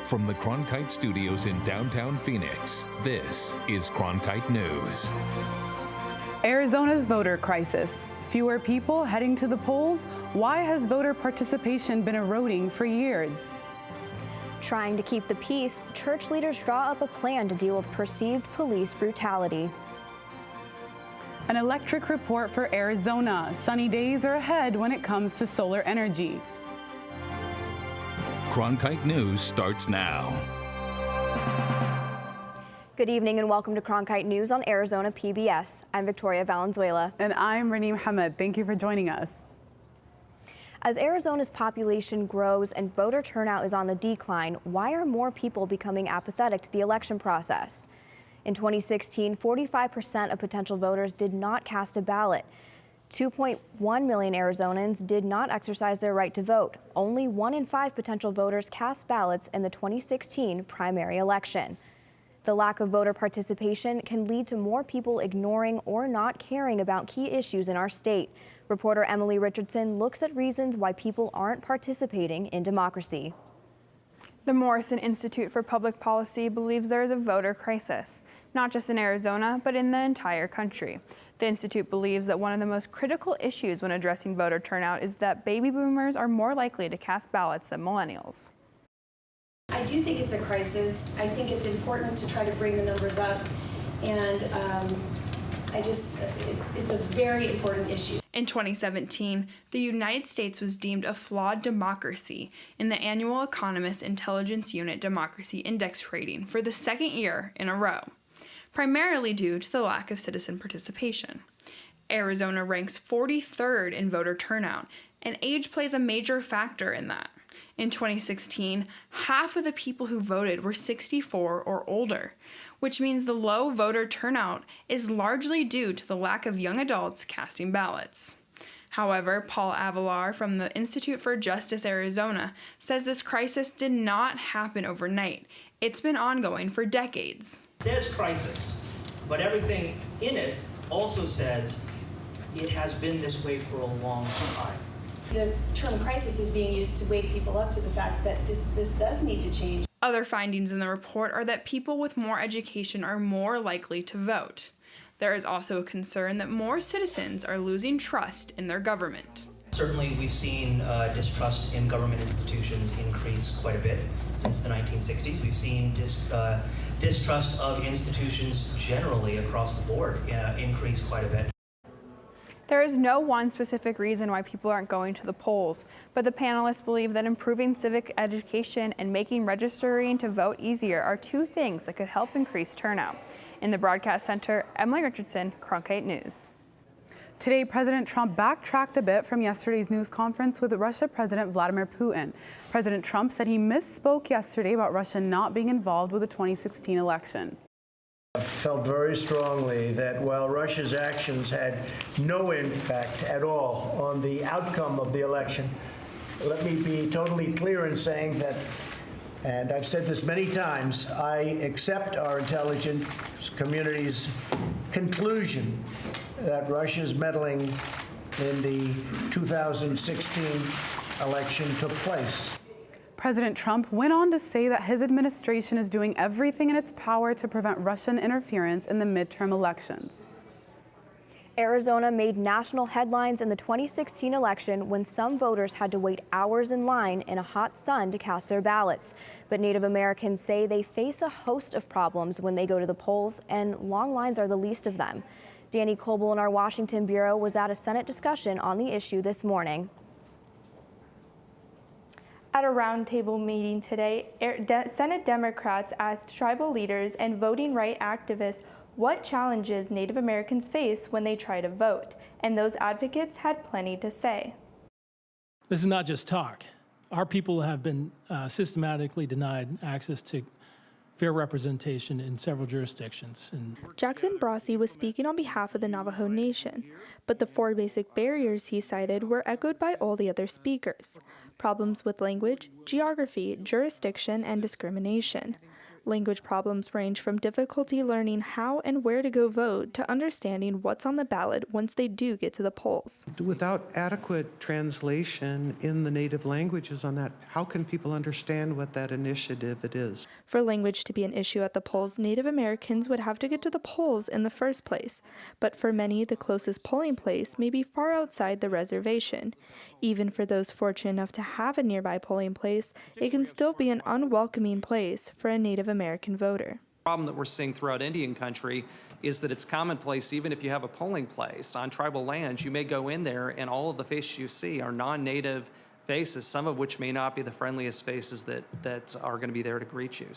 From the Cronkite studios in downtown Phoenix, this is Cronkite News. Arizona's voter crisis. Fewer people heading to the polls. Why has voter participation been eroding for years? Trying to keep the peace, church leaders draw up a plan to deal with perceived police brutality. An electric report for Arizona. Sunny days are ahead when it comes to solar energy. Cronkite News starts now. Good evening and welcome to Cronkite News on Arizona PBS. I'm Victoria Valenzuela. And I'm Raneem Hamed. Thank you for joining us. As Arizona's population grows and voter turnout is on the decline, why are more people becoming apathetic to the election process? In 2016, 45% of potential voters did not cast a ballot. 2.1 million Arizonans did not exercise their right to vote. Only 1 in 5 potential voters cast ballots in the 2016 primary election. The lack of voter participation can lead to more people ignoring or not caring about key issues in our state. Reporter Emily Richardson looks at reasons why people aren't participating in democracy. The Morrison Institute for Public Policy believes there is a voter crisis, not just in Arizona, but in the entire country. The Institute believes that one of the most critical issues when addressing voter turnout is that baby boomers are more likely to cast ballots than millennials. I do think it's a crisis. I think it's important to try to bring the numbers up, and it's a very important issue. In 2017, the United States was deemed a flawed democracy in the annual Economist Intelligence Unit Democracy Index rating for the second year in a row, primarily due to the lack of citizen participation. Arizona ranks 43rd in voter turnout, and age plays a major factor in that. In 2016, half of the people who voted were 64 or older, which means the low voter turnout is largely due to the lack of young adults casting ballots. However, Paul Avalar from the Institute for Justice Arizona says this crisis did not happen overnight. It's been ongoing for decades. It says crisis, but everything in it also says it has been this way for a long time. The term crisis is being used to wake people up to the fact that this does need to change. Other findings in the report are that people with more education are more likely to vote. There is also a concern that more citizens are losing trust in their government. Certainly, we've seen distrust in government institutions increase quite a bit since the 1960s. We've seen distrust of institutions generally across the board increase quite a bit. There is no one specific reason why people aren't going to the polls, but the panelists believe that improving civic education and making registering to vote easier are two things that could help increase turnout. In the Broadcast Center, Emily Richardson, Cronkite News. Today, President Trump backtracked a bit from yesterday's news conference with Russia President Vladimir Putin. President Trump said he misspoke yesterday about Russia not being involved with the 2016 election. I felt very strongly that while Russia's actions had no impact at all on the outcome of the election, let me be totally clear in saying that, and I've said this many times, I accept our intelligence community's conclusion that Russia's meddling in the 2016 election took place. President Trump went on to say that his administration is doing everything in its power to prevent Russian interference in the midterm elections. Arizona made national headlines in the 2016 election when some voters had to wait hours in line in a hot sun to cast their ballots. But Native Americans say they face a host of problems when they go to the polls, and long lines are the least of them. Danny Coble in our Washington bureau was at a Senate discussion on the issue this morning. At a roundtable meeting today, Senate Democrats asked tribal leaders and voting rights activists what challenges Native Americans face when they try to vote, and those advocates had plenty to say. This is not just talk. Our people have been systematically denied access to fair representation in several jurisdictions. Jackson Brossi was speaking on behalf of the Navajo Nation, but the 4 basic barriers he cited were echoed by all the other speakers: problems with language, geography, jurisdiction, and discrimination. Language problems range from difficulty learning how and where to go vote to understanding what's on the ballot once they do get to the polls. Without adequate translation in the native languages on that, how can people understand what that initiative it is? For language to be an issue at the polls, Native Americans would have to get to the polls in the first place. But for many, the closest polling place may be far outside the reservation. Even for those fortunate enough to have a nearby polling place, it can still be an unwelcoming place for a Native American voter. The problem that we're seeing throughout Indian country is that it's commonplace, even if you have a polling place on tribal lands, you may go in there and all of the faces you see are non-native faces, some of which may not be the friendliest faces that are going to be there to greet you.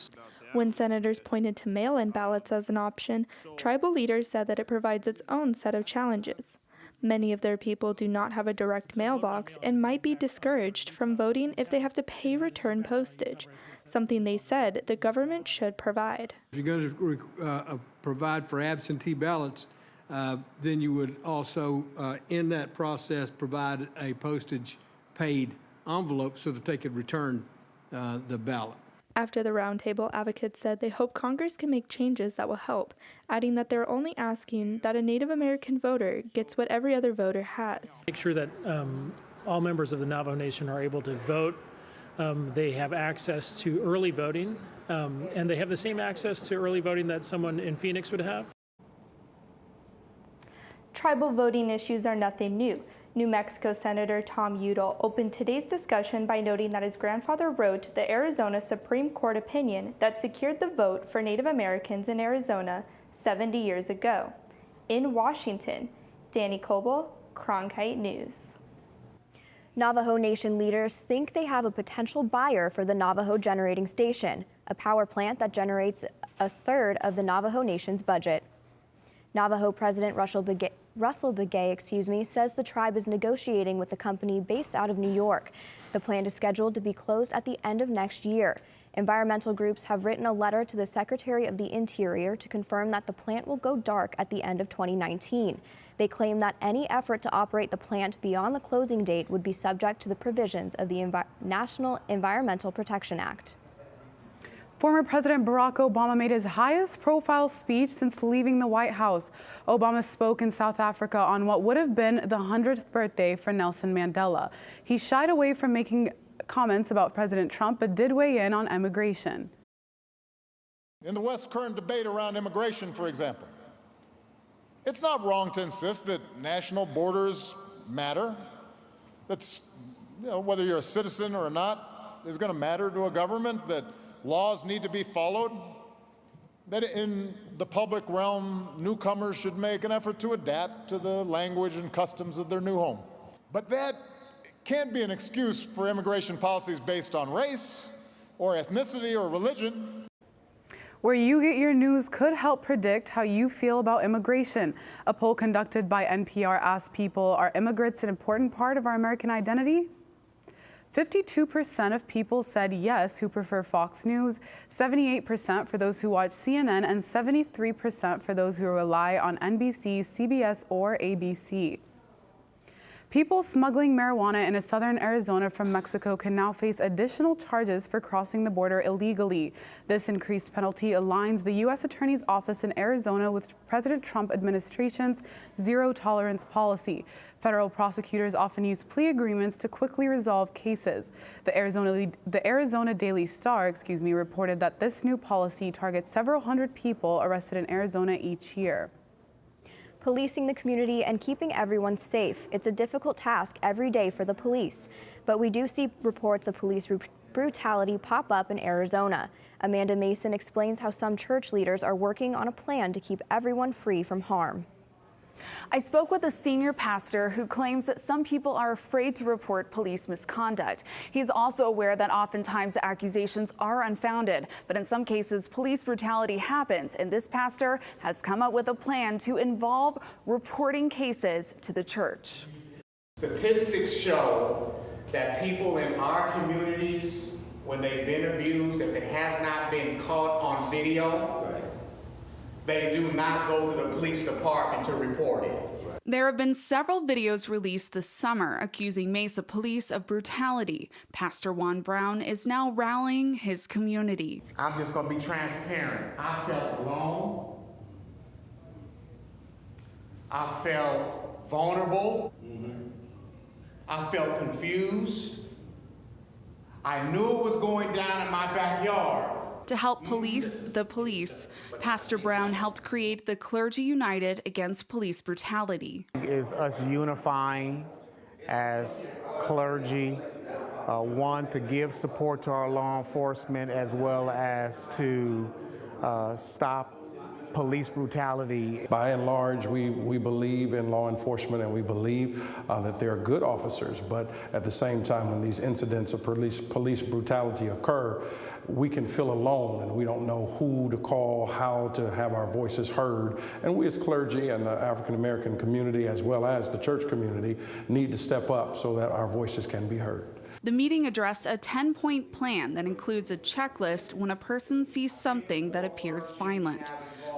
When senators pointed to mail-in ballots as an option, tribal leaders said that it provides its own set of challenges. Many of their people do not have a direct mailbox and might be discouraged from voting if they have to pay return postage, something they said the government should provide. If you're going to provide for absentee ballots, then you would also, in that process, provide a postage-paid envelope so that they could return the ballot. After the roundtable, advocates said they hope Congress can make changes that will help, adding that they're only asking that a Native American voter gets what every other voter has. Make sure that all members of the Navajo Nation are able to vote. They have access to early voting, and they have the same access to early voting that someone in Phoenix would have. Tribal voting issues are nothing new. New Mexico Senator Tom Udall opened today's discussion by noting that his grandfather wrote the Arizona Supreme Court opinion that secured the vote for Native Americans in Arizona 70 years ago. In Washington, Danny Coble, Cronkite News. Navajo Nation leaders think they have a potential buyer for the Navajo Generating Station, a power plant that generates a third of the Navajo Nation's budget. Navajo President Russell Begay, says the tribe is negotiating with a company based out of New York. The plant is scheduled to be closed at the end of next year. Environmental groups have written a letter to the Secretary of the Interior to confirm that the plant will go dark at the end of 2019. They claim that any effort to operate the plant beyond the closing date would be subject to the provisions of the National Environmental Protection Act. Former President Barack Obama made his highest profile speech since leaving the White House. Obama spoke in South Africa on what would have been the 100th birthday for Nelson Mandela. He shied away from making comments about President Trump, but did weigh in on immigration. In the West's current debate around immigration, for example, it's not wrong to insist that national borders matter. That's, whether you're a citizen or not, is going to matter to a government, that laws need to be followed, that in the public realm, newcomers should make an effort to adapt to the language and customs of their new home. But that can't be an excuse for immigration policies based on race or ethnicity or religion. Where you get your news could help predict how you feel about immigration. A poll conducted by NPR asked people, are immigrants an important part of our American identity? 52% of people said yes who prefer Fox News, 78% for those who watch CNN, and 73% for those who rely on NBC, CBS, or ABC. People smuggling marijuana into southern Arizona from Mexico can now face additional charges for crossing the border illegally. This increased penalty aligns the U.S. Attorney's Office in Arizona with President Trump administration's zero-tolerance policy. Federal prosecutors often use plea agreements to quickly resolve cases. The Arizona Daily Star, reported that this new policy targets several hundred people arrested in Arizona each year. Policing the community and keeping everyone safe. It's a difficult task every day for the police, but we do see reports of police brutality pop up in Arizona. Amanda Mason explains how some church leaders are working on a plan to keep everyone free from harm. I spoke with a senior pastor who claims that some people are afraid to report police misconduct. He's also aware that oftentimes the accusations are unfounded, but in some cases police brutality happens, and this pastor has come up with a plan to involve reporting cases to the church. Statistics show that people in our communities, when they've been abused, if it has not been caught on video, they do not go to the police department to report it. There have been several videos released this summer accusing Mesa police of brutality. Pastor Juan Brown is now rallying his community. I'm just going to be transparent. I felt alone. I felt vulnerable. I felt confused. I knew it was going down in my backyard. To help police the police, Pastor Brown helped create the Clergy United Against Police Brutality. Is us unifying as clergy, one, to give support to our law enforcement as well as to stop police brutality. By and large, we believe in law enforcement, and we believe that they're good officers, but at the same time, when these incidents of police brutality occur, we can feel alone, and we don't know who to call, how to have our voices heard. And we as clergy and the African American community, as well as the church community, need to step up so that our voices can be heard. The meeting addressed a 10-point plan that includes a checklist when a person sees something that appears violent.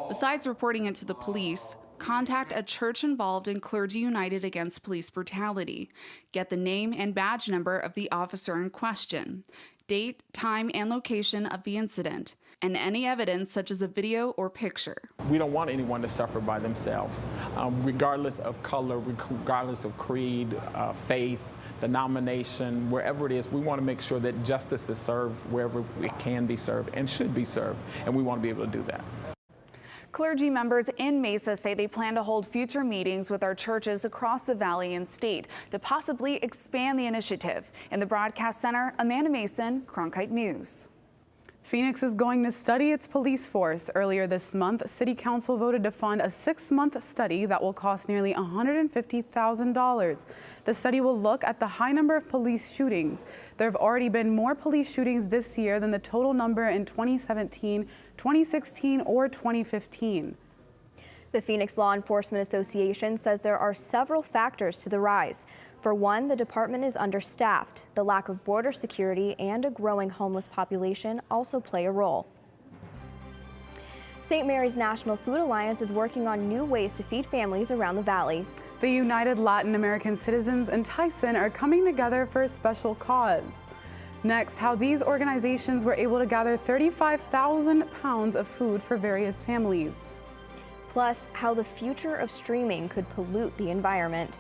Besides reporting it to the police, contact a church involved in Clergy United Against Police Brutality. Get the name and badge number of the officer in question, date, time, and location of the incident, and any evidence such as a video or picture. We don't want anyone to suffer by themselves, regardless of color, regardless of creed, faith, denomination, wherever it is. We want to make sure that justice is served wherever it can be served and should be served, and we want to be able to do that. Clergy members in Mesa say they plan to hold future meetings with our churches across the valley and state to possibly expand the initiative. In the Broadcast Center, Amanda Mason, Cronkite News. Phoenix is going to study its police force. Earlier this month, City Council voted to fund a 6-month study that will cost nearly $150,000. The study will look at the high number of police shootings. There have already been more police shootings this year than the total number in 2017, 2016, or 2015. The Phoenix Law Enforcement Association says there are several factors to the rise. For one, the department is understaffed. The lack of border security and a growing homeless population also play a role. St. Mary's National Food Alliance is working on new ways to feed families around the valley. The United Latin American Citizens and Tyson are coming together for a special cause. Next, how these organizations were able to gather 35,000 pounds of food for various families. Plus, how the future of streaming could pollute the environment.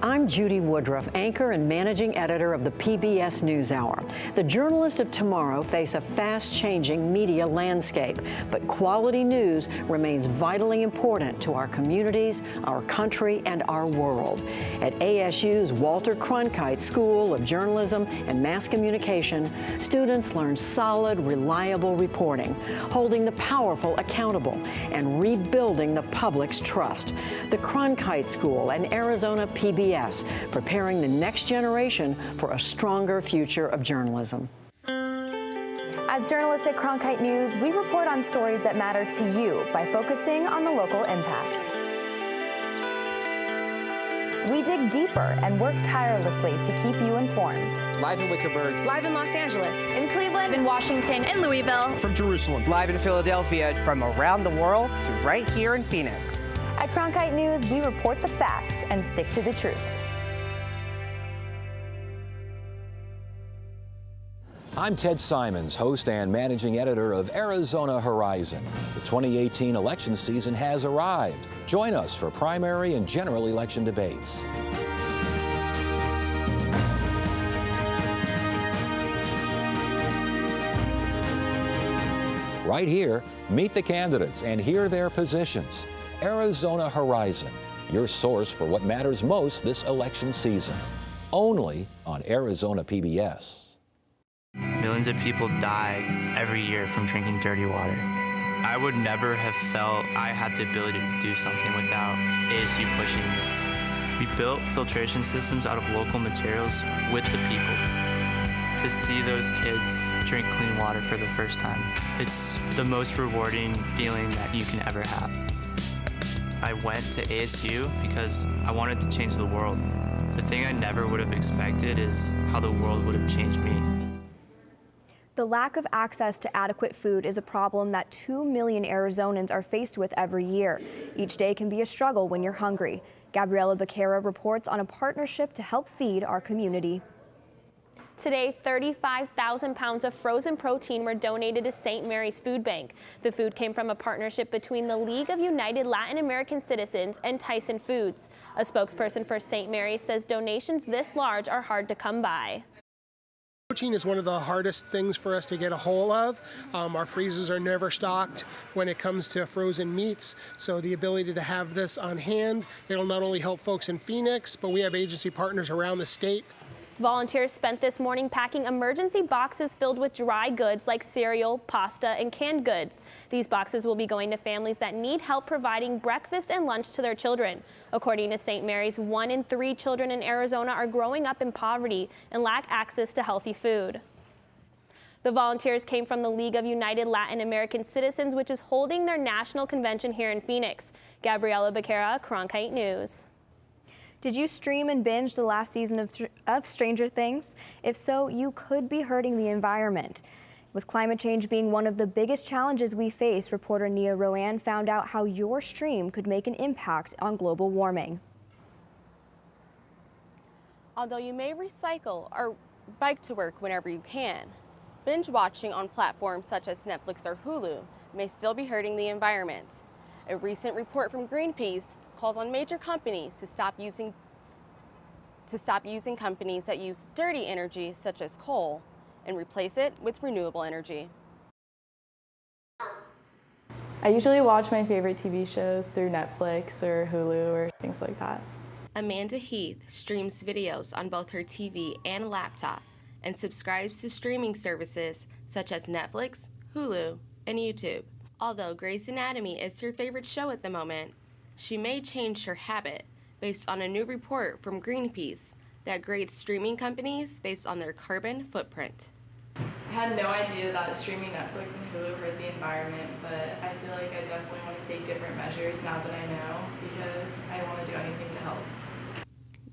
I'm Judy Woodruff, anchor and managing editor of the PBS NewsHour. The journalists of tomorrow face a fast-changing media landscape, but quality news remains vitally important to our communities, our country, and our world. At ASU's Walter Cronkite School of Journalism and Mass Communication, students learn solid, reliable reporting, holding the powerful accountable, and rebuilding the public's trust. The Cronkite School and Arizona PBS, preparing the next generation for a stronger future of journalism. As journalists at Cronkite News, we report on stories that matter to you by focusing on the local impact. We dig deeper and work tirelessly to keep you informed. Live in Wickerburg. Live in Los Angeles. In Cleveland. In Washington. In Louisville. From Jerusalem. Live in Philadelphia. From around the world to right here in Phoenix. At Cronkite News, we report the facts and stick to the truth. I'm Ted Simons, host and managing editor of Arizona Horizon. The 2018 election season has arrived. Join us for primary and general election debates. Right here, meet the candidates and hear their positions. Arizona Horizon, your source for what matters most this election season. Only on Arizona PBS. Millions of people die every year from drinking dirty water. I would never have felt I had the ability to do something without ASU pushing me. We built filtration systems out of local materials with the people. To see those kids drink clean water for the first time, it's the most rewarding feeling that you can ever have. I went to ASU because I wanted to change the world. The thing I never would have expected is how the world would have changed me. The lack of access to adequate food is a problem that 2 million Arizonans are faced with every year. Each day can be a struggle when you're hungry. Gabriela Becerra reports on a partnership to help feed our community. Today, 35,000 pounds of frozen protein were donated to St. Mary's Food Bank. The food came from a partnership between the League of United Latin American Citizens and Tyson Foods. A spokesperson for St. Mary's says donations this large are hard to come by. Protein is one of the hardest things for us to get a hold of. Our freezers are never stocked when it comes to frozen meats, so the ability to have this on hand, it'll not only help folks in Phoenix, but we have agency partners around the state. Volunteers spent this morning packing emergency boxes filled with dry goods like cereal, pasta, and canned goods. These boxes will be going to families that need help providing breakfast and lunch to their children. According to St. Mary's, 1 in 3 children in Arizona are growing up in poverty and lack access to healthy food. The volunteers came from the League of United Latin American Citizens, which is holding their national convention here in Phoenix. Gabriela Becerra, Cronkite News. Did you stream and binge the last season of Stranger Things? If so, you could be hurting the environment. With climate change being one of the biggest challenges we face, reporter Nia Rowan found out how your stream could make an impact on global warming. Although you may recycle or bike to work whenever you can, binge watching on platforms such as Netflix or Hulu may still be hurting the environment. A recent report from Greenpeace calls on major companies to stop using companies that use dirty energy such as coal and replace it with renewable energy. I usually watch my favorite TV shows through Netflix or Hulu or things like that. Amanda Heath streams videos on both her TV and laptop and subscribes to streaming services such as Netflix, Hulu, and YouTube. Although Grey's Anatomy is her favorite show at the moment, she may change her habit based on a new report from Greenpeace that grades streaming companies based on their carbon footprint. I had no idea that streaming Netflix and Hulu hurt the environment, but I feel like I definitely want to take different measures now that I know, because I want to do anything to help.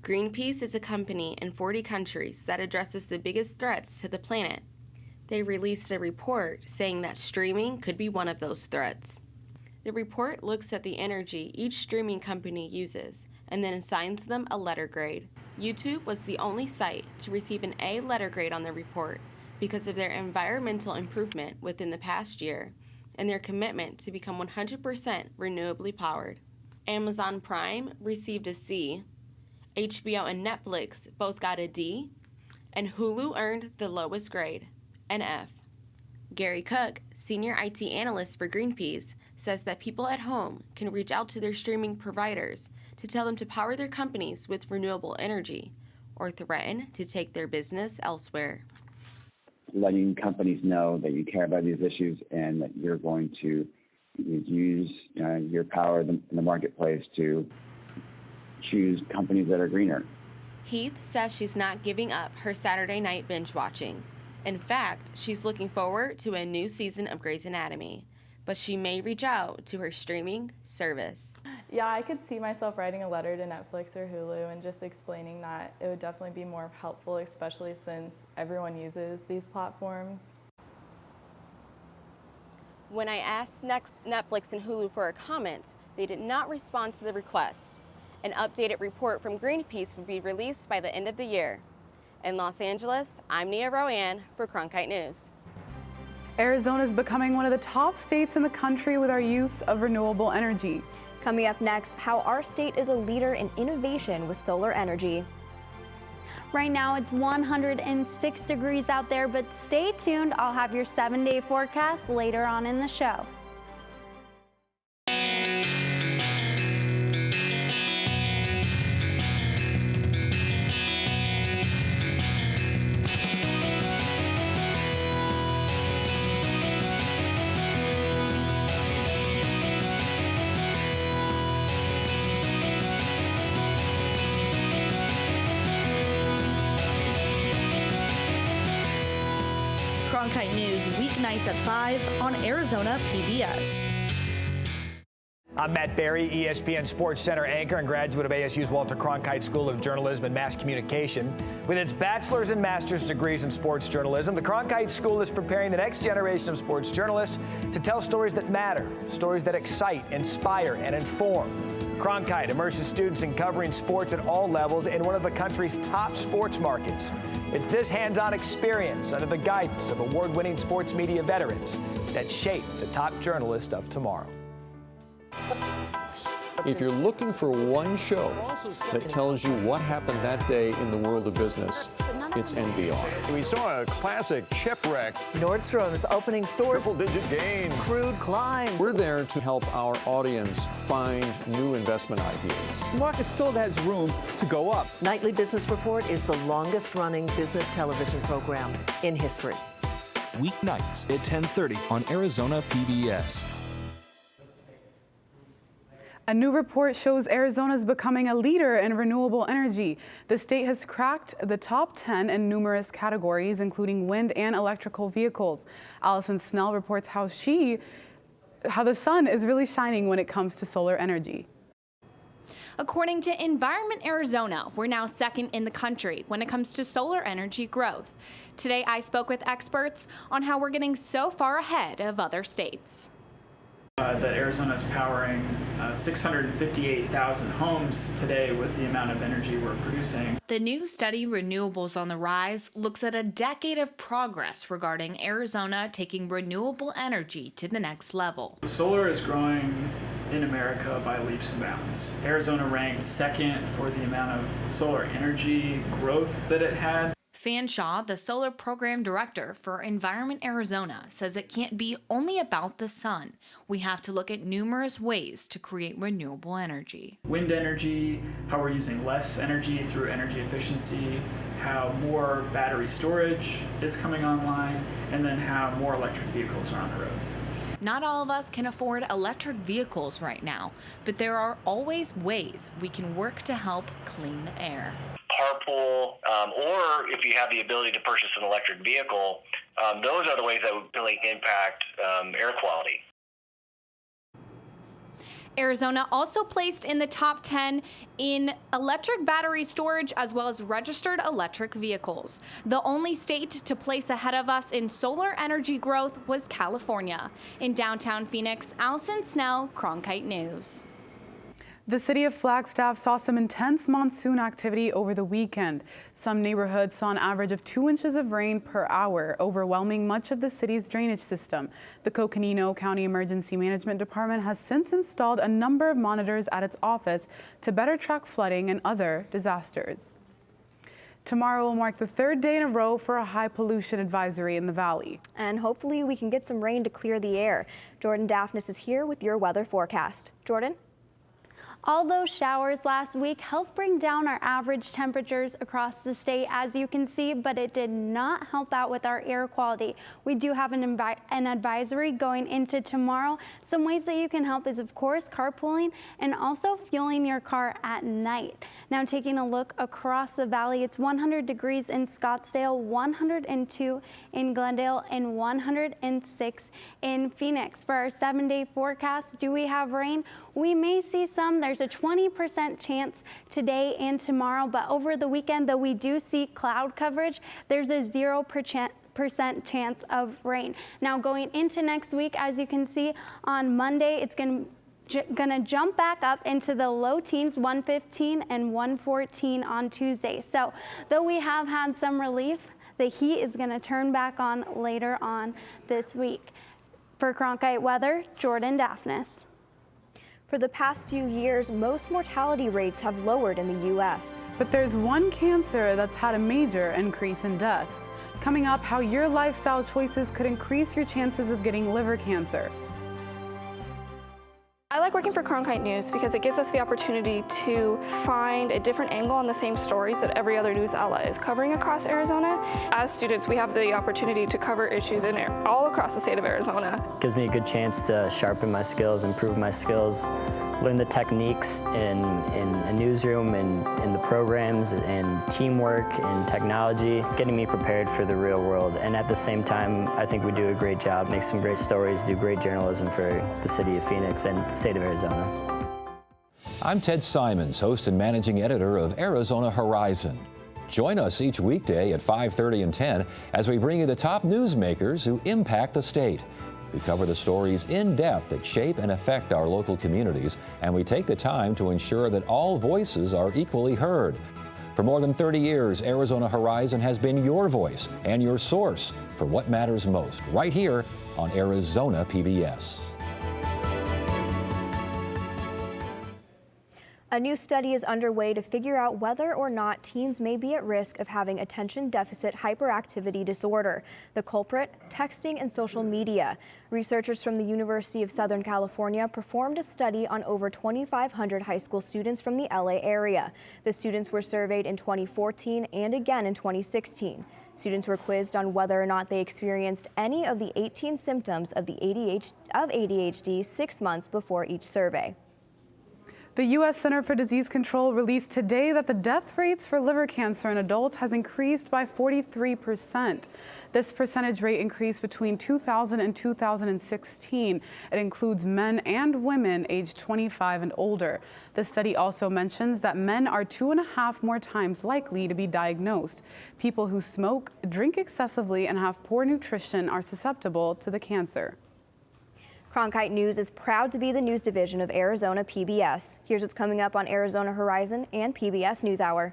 Greenpeace is a company in 40 countries that addresses the biggest threats to the planet. They released a report saying that streaming could be one of those threats. The report looks at the energy each streaming company uses and then assigns them a letter grade. YouTube was the only site to receive an A letter grade on the report because of their environmental improvement within the past year and their commitment to become 100% renewably powered. Amazon Prime received a C, HBO and Netflix both got a D, and Hulu earned the lowest grade, an F. Gary Cook, senior IT analyst for Greenpeace, says that people at home can reach out to their streaming providers to tell them to power their companies with renewable energy or threaten to take their business elsewhere. Letting companies know that you care about these issues and that you're going to use your power in the marketplace to choose companies that are greener. Heath says she's not giving up her Saturday night binge watching. In fact, she's looking forward to a new season of Grey's Anatomy, but she may reach out to her streaming service. Yeah, I could see myself writing a letter to Netflix or Hulu and just explaining that it would definitely be more helpful, especially since everyone uses these platforms. When I asked Netflix and Hulu for a comment, they did not respond to the request. An updated report from Greenpeace would be released by the end of the year. In Los Angeles, I'm Nia Rowan for Cronkite News. Arizona is becoming one of the top states in the country with our use of renewable energy. Coming up next, how our state is a leader in innovation with solar energy. Right now it's 106 degrees out there, but stay tuned. I'll have your 7-day forecast later on in the show. Cronkite News weeknights at 5 on Arizona PBS. I'm Matt Berry, ESPN Sports Center anchor and graduate of ASU's Walter Cronkite School of Journalism and Mass Communication. With its bachelor's and master's degrees in sports journalism, the Cronkite School is preparing the next generation of sports journalists to tell stories that matter, stories that excite, inspire, and inform. Cronkite immerses students in covering sports at all levels in one of the country's top sports markets. It's this hands-on experience under the guidance of award-winning sports media veterans that shape the top journalists of tomorrow. If you're looking for one show that tells you what happened that day in the world of business, it's NBR. We saw a classic shipwreck. Nordstrom's opening stores. Triple-digit gains. Crude climbs. We're there to help our audience find new investment ideas. The market still has room to go up. Nightly Business Report is the longest-running business television program in history. Weeknights at 10:30 on Arizona PBS. A new report shows Arizona is becoming a leader in renewable energy. The state has cracked the top 10 in numerous categories, including wind and electrical vehicles. Allison Snell reports how the sun is really shining when it comes to solar energy. According to Environment Arizona, we're now second in the country when it comes to solar energy growth. Today, I spoke with experts on how we're getting so far ahead of other states. That Arizona is powering 658,000 homes today with the amount of energy we're producing. The new study, Renewables on the Rise, looks at a decade of progress regarding Arizona taking renewable energy to the next level. Solar is growing in America by leaps and bounds. Arizona ranked second for the amount of solar energy growth that it had. Fanshaw, the solar program director for Environment Arizona, says it can't be only about the sun. We have to look at numerous ways to create renewable energy. Wind energy, how we're using less energy through energy efficiency, how more battery storage is coming online, and then how more electric vehicles are on the road. Not all of us can afford electric vehicles right now, but there are always ways we can work to help clean the air. Carpool, or if you have the ability to purchase an electric vehicle, those are the ways that would really impact air quality. Arizona also placed in the top 10 in electric battery storage as well as registered electric vehicles. The only state to place ahead of us in solar energy growth was California. In downtown Phoenix, Allison Snell, Cronkite News. The city of Flagstaff saw some intense monsoon activity over the weekend. Some neighborhoods saw an average of 2 inches of rain per hour, overwhelming much of the city's drainage system. The Coconino County Emergency Management Department has since installed a number of monitors at its office to better track flooding and other disasters. Tomorrow will mark the third day in a row for a high pollution advisory in the valley. And hopefully we can get some rain to clear the air. Jordan Daphnis is here with your weather forecast. Jordan? All those showers last week helped bring down our average temperatures across the state, as you can see, but it did not help out with our air quality. We do have an advisory going into tomorrow. Some ways that you can help is, of course, carpooling and also fueling your car at night. Now, taking a look across the valley, it's 100 degrees in Scottsdale, 102 in Glendale, and 106 in Phoenix. For our 7-day forecast, do we have rain? We may see some. There's a 20% chance today and tomorrow, but over the weekend, though we do see cloud coverage, there's a 0% chance of rain. Now, going into next week, as you can see, on Monday, it's going to jump back up into the low teens, 115 and 114 on Tuesday. So, though we have had some relief, the heat is going to turn back on later on this week. For Cronkite Weather, Jordan Daphnis. For the past few years, most mortality rates have lowered in the U.S. But there's one cancer that's had a major increase in deaths. Coming up, how your lifestyle choices could increase your chances of getting liver cancer. I like working for Cronkite News because it gives us the opportunity to find a different angle on the same stories that every other news outlet is covering across Arizona. As students, we have the opportunity to cover issues all across the state of Arizona. It gives me a good chance to sharpen my skills, improve my skills, learn the techniques in a newsroom and in the programs and teamwork and technology, getting me prepared for the real world. And at the same time, I think we do a great job, make some great stories, do great journalism for the city of Phoenix and the state of Arizona. I'm Ted Simons, host and managing editor of Arizona Horizon. Join us each weekday at 5:30 and 10 as we bring you the top newsmakers who impact the state. We cover the stories in depth that shape and affect our local communities, and we take the time to ensure that all voices are equally heard. For more than 30 years, Arizona Horizon has been your voice and your source for what matters most, right here on Arizona PBS. A new study is underway to figure out whether or not teens may be at risk of having attention deficit hyperactivity disorder. The culprit, texting and social media. Researchers from the University of Southern California performed a study on over 2,500 high school students from the LA area. The students were surveyed in 2014 and again in 2016. Students were quizzed on whether or not they experienced any of the 18 symptoms of ADHD 6 months before each survey. The U.S. Center for Disease Control released today that the death rates for liver cancer in adults has increased by 43%. This percentage rate increased between 2000 and 2016. It includes men and women aged 25 and older. The study also mentions that men are 2.5 more times likely to be diagnosed. People who smoke, drink excessively, and have poor nutrition are susceptible to the cancer. Cronkite News is proud to be the news division of Arizona PBS. Here's what's coming up on Arizona Horizon and PBS NewsHour.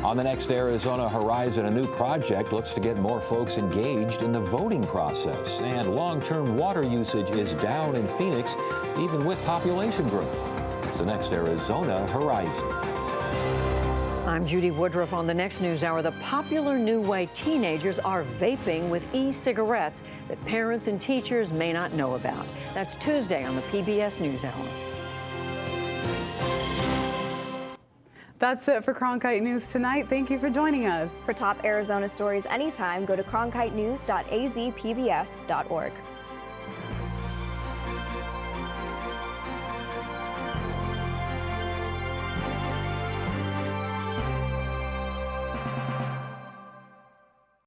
On the next Arizona Horizon, a new project looks to get more folks engaged in the voting process. And long-term water usage is down in Phoenix, even with population growth. It's the next Arizona Horizon. I'm Judy Woodruff. On the next NewsHour, the popular new way teenagers are vaping with e-cigarettes that parents and teachers may not know about. That's Tuesday on the PBS NewsHour. That's it for Cronkite News tonight. Thank you for joining us. For top Arizona stories anytime, go to cronkitenews.azpbs.org.